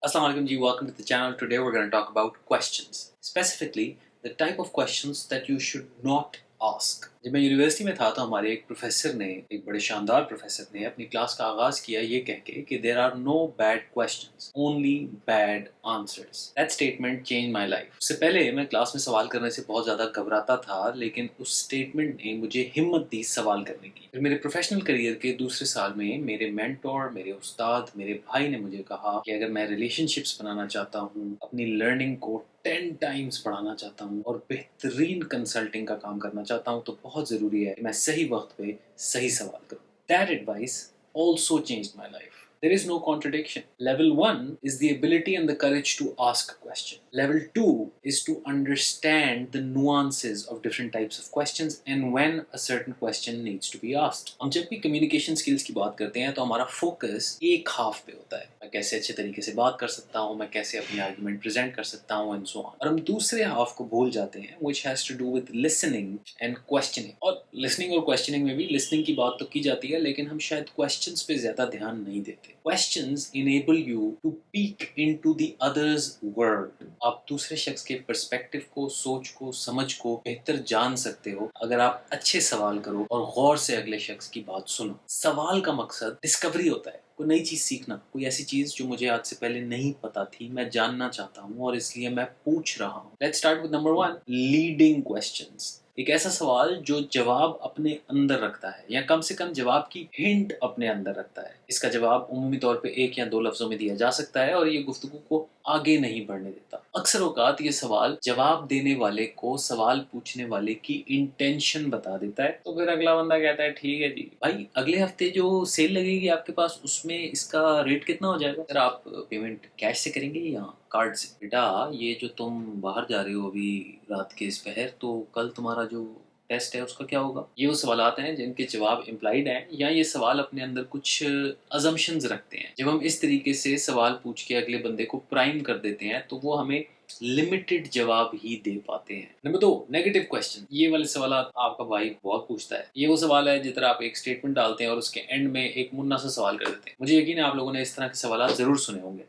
Assalamu alaikum ji, welcome to the channel. Today we're going to talk about questions. Specifically, the type of questions that you should not ask. جب میں university میں تھا تو ہمارے ایک professor نے ایک بڑے شاندار پروفیسر نے اپنی کلاس کا آغاز کیا یہ کہہ کے کہ there are no bad questions, only bad answers. That statement changed my life. اس سے پہلے میں کلاس میں سوال کرنے سے بہت زیادہ گھبراتا تھا، لیکن اس سٹیٹمنٹ نے مجھے ہمت دی سوال کرنے کی. پھر میرے پروفیشنل کریئر کے دوسرے سال میں میرے مینٹور، میرے استاد، میرے بھائی نے مجھے کہا کہ اگر میں ریلیشن شپس بنانا چاہتا ہوں، اپنی لرننگ کو 10 ٹائمز بڑھانا چاہتا ہوں اور بہترین کنسلٹنگ کا کام کرنا چاہتا ہوں تو بہت ضروری ہے کہ میں صحیح وقت پہ صحیح سوال کروں. That advice also changed my life. There is no contradiction. Level 1 is the ability and the courage to ask a question. Level 2 is to understand the nuances of different types of questions and when a certain question needs to be asked. ہم جب بھی communication skills کی بات کرتے ہیں تو ہمارا focus ایک ہاف پہ ہوتا ہے. میں کیسے اچھے طریقے سے بات کر سکتا ہوں، میں کیسے اپنی آرگومنٹ پریزنٹ کر سکتا ہوں and so on. اور ہم دوسرے ہاف کو بھول جاتے ہیں which has to do with listening and questioning. اور listening اور questioning میں بھی listening کی بات تو کی جاتی ہے لیکن ہم شاید questions پہ زیادہ دھیان نہیں دیتے. Questions enable you to peek into the other's world. آپ دوسرے شخص کے پرسپیکٹو کو، سوچ کو، سمجھ کو بہتر جان سکتے ہو اگر آپ اچھے سوال کرو اور غور سے اگلے شخص کی بات سنو. سوال کا مقصد ڈسکوری ہوتا ہے، کوئی نئی چیز سیکھنا، کوئی ایسی چیز جو مجھے آج سے پہلے نہیں پتا تھی، میں جاننا چاہتا ہوں اور اس لیے میں پوچھ رہا ہوں. Let's start with number 1, leading questions. ایک ایسا سوال جو جواب اپنے اندر رکھتا ہے یا کم سے کم جواب کی ہنٹ اپنے اندر رکھتا ہے. اس کا جواب عمومی طور پہ 1 یا 2 لفظوں میں دیا جا سکتا ہے اور یہ گفتگو کو آگے نہیں بڑھنے دیتا. اکثر اوقات یہ سوال جواب دینے والے کو سوال پوچھنے والے کی انٹینشن بتا دیتا ہے. تو پھر اگلا بندہ کہتا ہے ٹھیک ہے جی بھائی، اگلے ہفتے جو سیل لگے گی آپ کے پاس اس میں اس کا ریٹ کتنا ہو جائے گا؟ سر آپ پیمنٹ کیش سے کریں گے یا کارڈ سے؟ بیٹا یہ جو تم باہر جا رہے ہو ابھی رات کے اس پہر، تو کل تمہارا جو ٹیسٹ ہے اس کا کیا ہوگا؟ یہ وہ سوالات ہیں جن کے جواب امپلائڈ ہیں یا یہ سوال اپنے اندر کچھ ازمپشنز رکھتے ہیں. جب ہم اس طریقے سے سوال پوچھ کے اگلے بندے کو پرائم کر دیتے ہیں تو وہ ہمیں لمیٹڈ جواب ہی دے پاتے ہیں. Number 2، negative question. یہ والے سوالات آپ کا بھائی بہت پوچھتا ہے. یہ وہ سوال ہے جس طرح آپ ایک اسٹیٹمنٹ ڈالتے ہیں اور اس کے اینڈ میں ایک منا سا سوال کر دیتے ہیں. مجھے یقین ہے آپ لوگوں نے اس طرح کے سوالات ضرور سنے ہوں گے.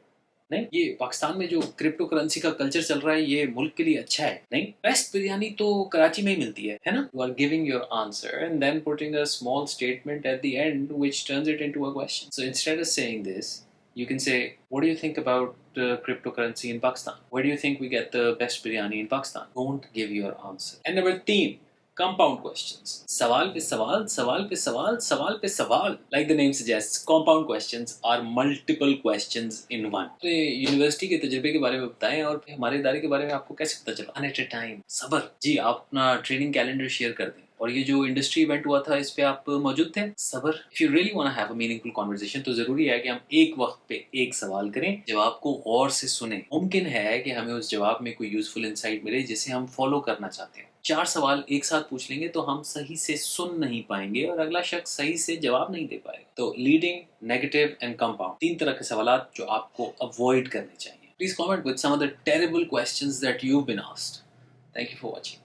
نہیں، یہ پاکستان میں جو کرپٹو کرنسی کا کلچر چل رہا ہے یہ ملک کے لیے اچھا ہے. نہیں، بیسٹ بریانی تو کراچی میں ہی ملتی ہے نا. You are giving your answer and then putting a small statement at the end which turns it into a question. So instead of saying this, you can say, what do you think about cryptocurrency in Pakistan? Where do you think we get the best biryani in Pakistan? Don't give your answer. And number 3, compound questions. سوال پہ سوال، سوال پہ سوال، سوال پہ سوال. Like the name suggests, compound questions are multiple questions in one. تو یونیورسٹی کے تجربے کے بارے میں بتائیں اور پھر ہمارے ادارے کے بارے میں آپ کو کیسے پتہ چلا؟ One at a time. صبر. جی آپ اپنا ٹریننگ کیلنڈر شیئر کر دیں. اور یہ جو انڈسٹری ایونٹ ہوا تھا اس پہ آپ موجود تھے؟ صبر. If you really want to have a meaningful conversation تو ضروری ہے کہ ہم ایک وقت پہ ایک سوال کریں، جواب کو غور سے سنیں. ممکن ہے کہ ہمیں اس جواب میں کوئی یوزفل انسائٹ ملے جسے ہم فالو کرنا چاہتے ہیں. 4 سوال ایک ساتھ پوچھ لیں گے تو ہم صحیح سے سن نہیں پائیں گے اور اگلا شخص صحیح سے جواب نہیں دے پائے گا. تو لیڈنگ، نیگیٹو اینڈ کمپاؤنڈ، 3 طرح کے سوالات جو آپ کو اوائڈ کرنے چاہیے. Please comment with some of the terrible questions that you've been asked. Thank you for watching.